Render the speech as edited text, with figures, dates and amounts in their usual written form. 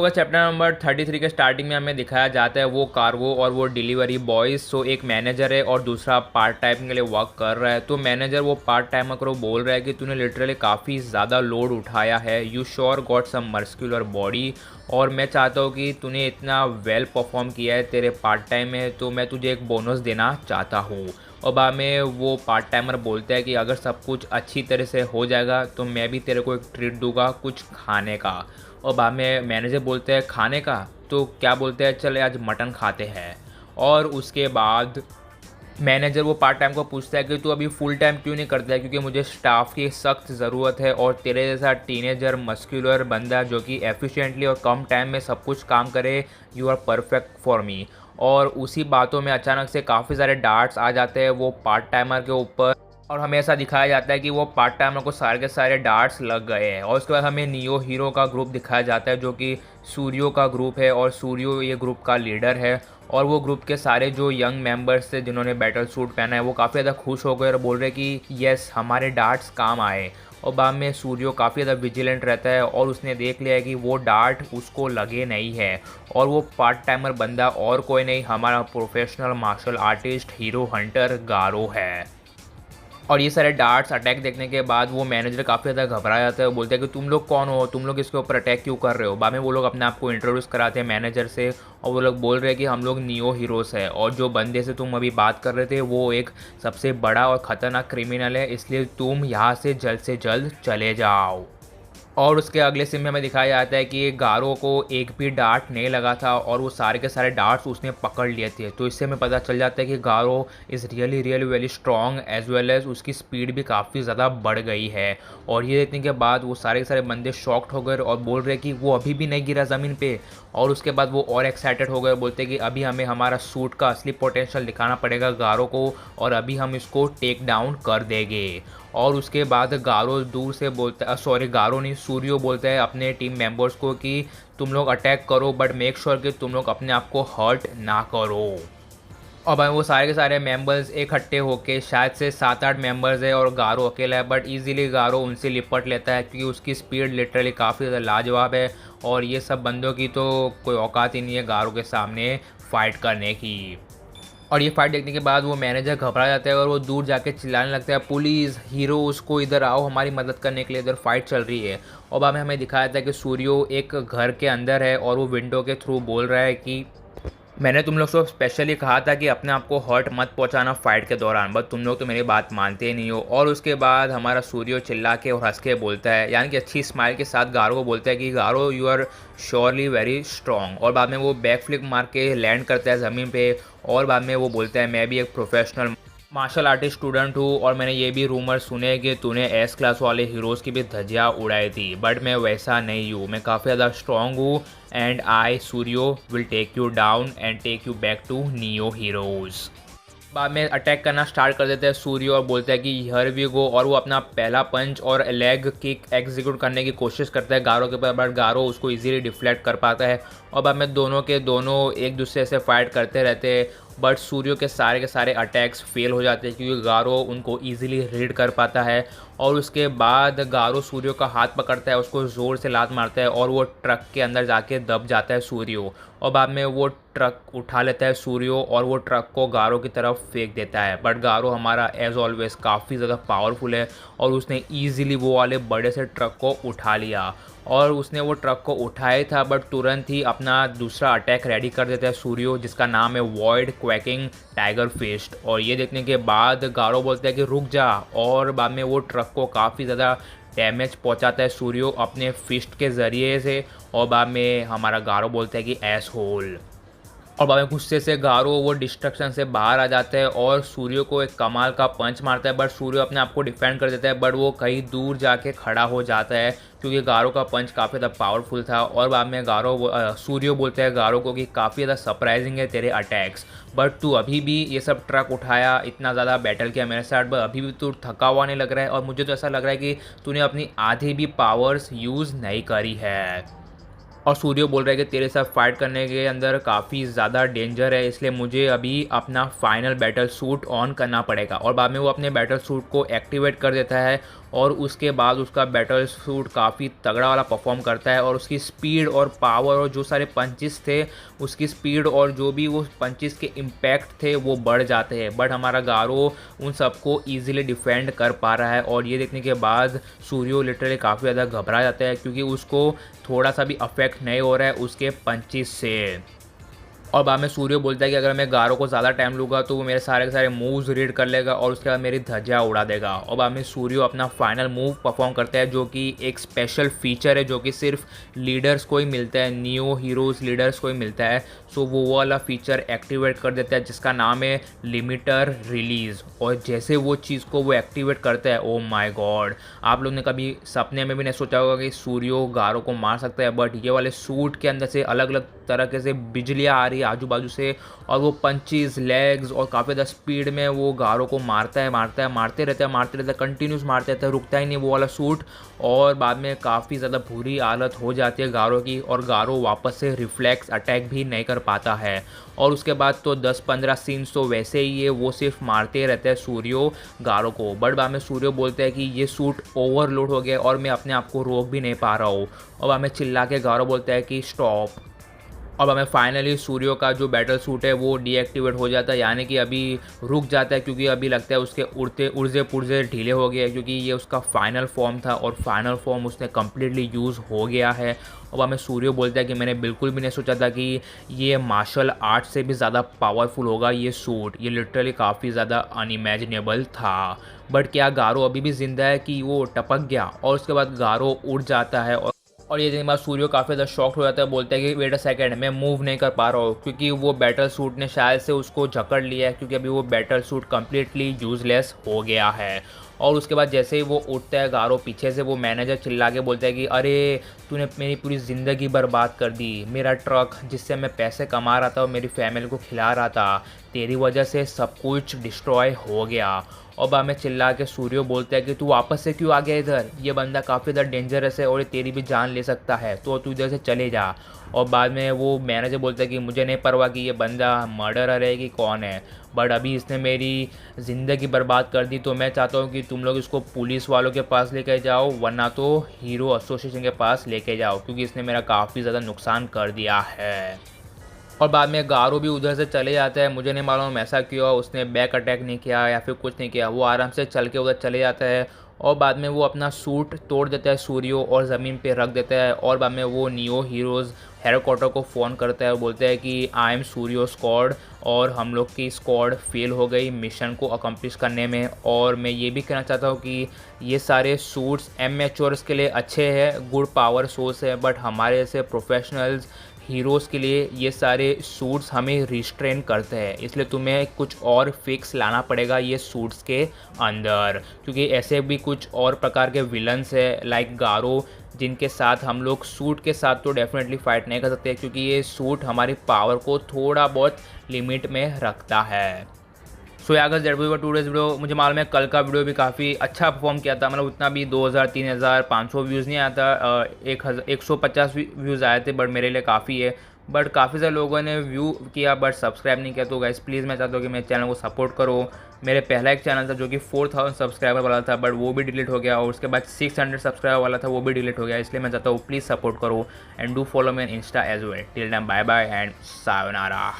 का chapter number 33 के starting में हमें दिखाया जाता है वो कार्गो और वो डिलीवरी बॉयज़। एक मैनेजर है और दूसरा पार्ट टाइम के लिए वर्क कर रहा है। तो मैनेजर वो पार्ट टाइमर को बोल रहा है कि तूने लिटरली काफ़ी ज़्यादा लोड उठाया है, you sure got some muscular body, और मैं चाहता हूँ कि तूने इतना वेल परफॉर्म किया है तेरे पार्ट टाइम में, तो मैं तुझे एक बोनस देना चाहता हूँ। और बाद में वो पार्ट टाइमर बोलता है कि अगर सब कुछ अच्छी तरह से हो जाएगा तो मैं भी तेरे को एक ट्रीट दूंगा कुछ खाने का। और बाद में मैनेजर बोलते हैं खाने का, तो क्या बोलते हैं चले आज मटन खाते हैं। और उसके बाद मैनेजर वो पार्ट टाइम को पूछता है कि तू अभी फुल टाइम क्यों नहीं करता है, क्योंकि मुझे स्टाफ की सख्त ज़रूरत है और तेरे जैसा टीनेजर मस्कुलर बंदा जो कि एफिशिएंटली और कम टाइम में सब कुछ काम करे, you are perfect for me. और उसी बातों में अचानक से काफ़ी सारे डार्ट्स आ जाते हैं वो पार्ट टाइमर के ऊपर, और हमें ऐसा दिखाया जाता है कि वो पार्ट टाइमर को सारे के सारे डार्ट्स लग गए हैं। और उसके बाद हमें नियो हीरो का ग्रुप दिखाया जाता है जो कि सूर्यो का ग्रुप है, और सूर्यो ये ग्रुप का लीडर है। और वो ग्रुप के सारे जो यंग मेंबर्स थे जिन्होंने बैटल सूट पहना है वो काफ़ी ज़्यादा खुश हो गए और बोल रहे कि यस हमारे डार्ट्स काम आए। और बाद में सूर्यो काफ़ी ज़्यादा विजिलेंट रहता है और उसने देख लिया है कि वो डार्ट उसको लगे नहीं है, और वो पार्ट टाइमर बंदा और कोई नहीं हमारा professional martial artist hero hunter Garou है। और ये सारे डार्ट्स अटैक देखने के बाद वो मैनेजर काफ़ी ज़्यादा घबरा जाता है। वो बोलते हैं कि तुम लोग कौन हो, तुम लोग इसके ऊपर अटैक क्यों कर रहे हो। बाद में वो लोग अपने आप को इंट्रोड्यूस कराते हैं मैनेजर से, और वो लोग बोल रहे हैं कि हम लोग नियो हीरोज़ है, और जो बंदे से तुम अभी बात कर रहे थे वो एक सबसे बड़ा और ख़तरनाक क्रिमिनल है, इसलिए तुम यहाँ से जल्द चले जाओ। और उसके अगले सीन में हमें दिखाया जाता है कि गारो को एक भी डार्ट नहीं लगा था और वो सारे के सारे डार्ट्स उसने पकड़ लिए थे। तो इससे हमें पता चल जाता है कि Garou is really very strong, as well as उसकी स्पीड भी काफ़ी ज़्यादा बढ़ गई है। और ये देखने के बाद वो सारे के सारे बंदे शॉक्ड हो गए और बोल रहे कि वो अभी भी नहीं गिरा ज़मीन पे। और उसके बाद वो और एक्साइटेड हो गए, बोलते कि अभी हमें हमारा सूट का असली पोटेंशियल दिखाना पड़ेगा गारो को, और अभी हम इसको टेक डाउन कर देंगे। और उसके बाद गारो दूर से बोलता है, सॉरी गारो नहीं सूर्यो बोलता है अपने टीम मेंबर्स को कि तुम लोग अटैक करो बट मेक श्योर कि तुम लोग अपने आप को हर्ट ना करो। और भाई वो सारे के सारे मेंबर्स इकट्ठे होके शायद से 7-8 मेंबर्स है और गारो अकेला है, बट इजीली गारो उनसे लिपट लेता है क्योंकि उसकी स्पीड लिटरली काफ़ी ज़्यादा लाजवाब है। और ये सब बंदों की तो कोई औकात ही नहीं है गारो के सामने फ़ाइट करने की। और ये फाइट देखने के बाद वो मैनेजर घबरा जाता है और वो दूर जाके चिल्लाने लगता है पुलिस हीरो उसको इधर आओ हमारी मदद करने के लिए, इधर फाइट चल रही है। और बाद में हमें दिखाया था कि सूर्यो एक घर के अंदर है और वो विंडो के थ्रू बोल रहा है कि मैंने तुम लोग को स्पेशली कहा था कि अपने आप को हर्ट मत पहुंचाना फाइट के दौरान, बट तुम लोग तो मेरी बात मानते ही नहीं हो। और उसके बाद हमारा सूर्यो चिल्ला के और हंस के बोलता है, यानी कि अच्छी स्माइल के साथ गारो को बोलता है कि Garou you are surely very strong. और बाद में वो बैक फ्लिप मार के लैंड करता है ज़मीन पे। और बाद में वो बोलता है मैं भी एक प्रोफेशनल मार्शल आर्टिस्ट स्टूडेंट हूँ और मैंने ये भी रूमर सुने कि तूने एस क्लास वाले हीरोज़ की भी धज्जियाँ उड़ाई थी, बट मैं वैसा नहीं हूँ, मैं काफ़ी ज़्यादा स्ट्रॉन्ग हूँ, and I Suryo will take you down and take you back to Neo Heroes. बाद में अटैक करना स्टार्ट कर देते हैं सूर्य और बोलता है कि हियर वी गो, और वो अपना पहला पंच और लेग किक एग्जीक्यूट करने की कोशिश करता है गारो के ऊपर, बट गारो उसको इजीली डिफ्लेक्ट कर पाता है। और बाद में दोनों के दोनों एक दूसरे से फाइट करते रहते हैं, बट सूर्य के सारे अटैक्स फेल हो जाते हैं क्योंकि गारो उनको ईजिली रीड कर पाता है। और उसके बाद गारो सूर्य का हाथ पकड़ता है, उसको ज़ोर से लात मारता है और वो ट्रक के अंदर जाके दब जाता है सूर्यो। और बाद में वो ट्रक उठा लेता है सूर्यो और वो ट्रक को गारो की तरफ फेंक देता है, बट गारो हमारा एज ऑलवेज काफ़ी ज़्यादा पावरफुल है और उसने ईजिली वो वाले बड़े से ट्रक को उठा लिया। और उसने वो ट्रक को उठाया था बट तुरंत ही अपना दूसरा अटैक रेडी कर देता है सूर्यो, जिसका नाम है वॉइड क्वैकिंग टाइगर फिस्ट। और ये देखने के बाद गारो बोलता है कि रुक जा, और बाद में वो ट्रक को काफ़ी ज़्यादा डैमेज पहुंचाता है सूर्यो अपने फिस्ट के ज़रिए से। और बाद में हमारा गारो बोलता है कि एस होल। और बाद में गुस्से से गारो वो डिस्ट्रक्शन से बाहर आ जाता है और सूर्य को एक कमाल का पंच मारता है, बट सूर्य अपने आप को डिफेंड कर देता है, बट वो कहीं दूर जाके खड़ा हो जाता है क्योंकि गारो का पंच काफ़ी ज़्यादा पावरफुल था। और बाद में सूर्य बोलता है गारो को कि काफ़ी ज़्यादा सरप्राइजिंग है तेरे अटैक्स, बट तू अभी भी ये सब ट्रक उठाया, इतना ज़्यादा बैटल किया मेरे साथ, बट अभी भी तू थका हुआ नहीं लग रहा है, और मुझे तो ऐसा लग रहा है कि तूने अपनी आधी भी पावर्स यूज़ नहीं करी है। और सूर्य बोल रहा है कि तेरे साथ फाइट करने के अंदर काफ़ी ज़्यादा डेंजर है, इसलिए मुझे अभी अपना फाइनल बैटल सूट ऑन करना पड़ेगा। और बाद में वो अपने बैटल सूट को एक्टिवेट कर देता है और उसके बाद उसका बैटल सूट काफ़ी तगड़ा वाला परफॉर्म करता है और उसकी स्पीड और पावर और जो सारे पंचेस थे उसकी स्पीड और जो भी वो पंचेस के इम्पैक्ट थे वो बढ़ जाते हैं। बट हमारा गारो उन सबको ईजिली डिफेंड कर पा रहा है और ये देखने के बाद सूर्यो लिटरली काफ़ी ज़्यादा घबरा जाता है क्योंकि उसको थोड़ा सा भी अफेक्ट नहीं हो रहा है उसके पंचेस से। और बाद में सूर्य बोलता है कि अगर मैं गारो को ज़्यादा टाइम लूँगा तो वो मेरे सारे के सारे मूव्स रीड कर लेगा और उसके बाद मेरी धज्जियाँ उड़ा देगा। और बाद में सूर्य अपना फाइनल मूव परफॉर्म करता है जो कि एक स्पेशल फीचर है जो कि सिर्फ लीडर्स को ही मिलता है, न्यू हीरोज़ लीडर्स को ही मिलता है। सो वो वाला फीचर एक्टिवेट कर देता है जिसका नाम है लिमिटर रिलीज़। और जैसे वो चीज़ को वो एक्टिवेट करता है, ओ माय गॉड, आप लोग ने कभी सपने में भी नहीं सोचा होगा कि सूर्यो गारो को मार सकता है। बट ये वाले सूट के अंदर से अलग अलग तरह से बिजलियाँ आ रही है आजू बाजू से और वो पंचेस, लेग्स और काफ़ी ज़्यादा स्पीड में वो गारो को मारते रहता है कंटिन्यूस मारते रहता है, रुकता ही नहीं वो वाला सूट। और बाद में काफ़ी ज़्यादा बुरी हालत हो जाती है गारो की और गारो वापस से रिफ्लेक्स अटैक भी नहीं कर पाता है। और उसके बाद तो 10-15 सीन्स तो वैसे ही है, वो सिर्फ मारते रहते हैं सूर्यो गारो को। बट बाद में सूर्यो बोलते हैं कि ये सूट ओवरलोड हो गया और मैं अपने आप को रोक भी नहीं पा रहा हूँ। और बाद में चिल्ला के गारो बोलता है कि स्टॉप। अब हमें फाइनली सूर्यो का जो बैटल सूट है वो डीएक्टिवेट हो जाता है, यानी कि अभी रुक जाता है क्योंकि अभी लगता है उसके उड़ते पुर्जे ढीले हो गए क्योंकि ये उसका फाइनल फॉर्म था और फाइनल फॉर्म उसने कम्प्लीटली यूज़ हो गया है। अब हमें सूर्यो बोलता है कि मैंने बिल्कुल भी नहीं सोचा था कि ये मार्शल आर्ट से भी ज़्यादा पावरफुल होगा ये सूट, ये लिटरली काफ़ी ज़्यादा अनइमेजिनेबल था। बट क्या गारो अभी भी ज़िंदा है कि वो टपक गया? और उसके बाद गारो उड़ जाता है और ये देखने के बाद सूर्यो काफ़ी ज़्यादा शॉक्ड हो जाता है, बोलता है कि वेट अ सेकंड, मैं मूव नहीं कर पा रहा हूँ क्योंकि वो बैटल सूट ने शायद से उसको जकड़ लिया है क्योंकि अभी वो बैटल सूट कम्प्लीटली यूज़लेस हो गया है। और उसके बाद जैसे ही वो उठता है गारो, पीछे से वो मैनेजर चिल्ला के बोलता है कि अरे तूने मेरी पूरी ज़िंदगी बर्बाद कर दी, मेरा ट्रक जिससे मैं पैसे कमा रहा था और मेरी फैमिली को खिला रहा था, तेरी वजह से सब कुछ डिस्ट्रॉय हो गया। और बाद में चिल्ला के सूर्यो बोलता है कि तू वापस से क्यों आ गया इधर, ये बंदा काफ़ी ज़्यादा डेंजरस है और ये तेरी भी जान ले सकता है, तो तू इधर से चले जा। और बाद में वो मैनेजर बोलता है कि मुझे नहीं परवाह कि ये बंदा मर्डरर है कि कौन है, बट अभी इसने मेरी ज़िंदगी बर्बाद कर दी, तो मैं चाहता हूँ कि तुम लोग इसको पुलिस वालों के पास लेके जाओ वरना तो हीरो एसोसिएशन के पास लेके जाओ क्योंकि इसने मेरा काफ़ी ज़्यादा नुकसान कर दिया है। और बाद में गारो भी उधर से चले जाता है, मुझे नहीं मालूम ऐसा क्यों, उसने बैक अटैक नहीं किया या फिर कुछ नहीं किया, वो आराम से चल के उधर चले जाता है। और बाद में वो अपना सूट तोड़ देता है सूर्यो और ज़मीन पे रख देता है। और बाद में वो नियो हीरोज़ हेडक्वार्टर को फ़ोन करता है और बोलता है कि आई एम सूर्यो स्क्वाड और हम लोग की स्क्वाड फेल हो गई मिशन को अकम्प्लिश करने में। और मैं ये भी कहना चाहता हूँ कि ये सारे सूट्स एमेच्योर्स के लिए अच्छे हैं, गुड पावर सोर्स है, बट हमारे जैसे प्रोफेशनल्स हीरोज़ के लिए ये सारे सूट्स हमें रिस्ट्रेन करते हैं, इसलिए तुम्हें कुछ और फिक्स लाना पड़ेगा ये सूट्स के अंदर क्योंकि ऐसे भी कुछ और प्रकार के विलन्स है लाइक गारो जिनके साथ हम लोग सूट के साथ तो डेफिनेटली फ़ाइट नहीं कर सकते क्योंकि ये सूट हमारी पावर को थोड़ा बहुत लिमिट में रखता है। सो अगर दैट वाज टूडेज वीडियो, मुझे मालूम है कल का वीडियो भी काफ़ी अच्छा परफॉर्म किया था, मतलब उतना भी 2000 3500 व्यूज़ नहीं आया था, 150 व्यूज़ आए थे, बट मेरे लिए काफ़ी है। बट काफ़ी सारे लोगों ने व्यू किया बट सब्सक्राइब नहीं किया, तो गाइस प्लीज़ मैं चाहता हूँ कि मेरे चैनल को सपोर्ट करो। मेरे पहला एक चैनल था जो कि 4000 सब्सक्राइबर वाला था बट वो भी डिलीट हो गया और उसके बाद 600 सब्सक्राइबर वाला था वो भी डिलीट हो गया, इसलिए मैं चाहता हूँ प्लीज़ सपोर्ट करो and do follow me on Insta as well. Till time bye bye and sayonara.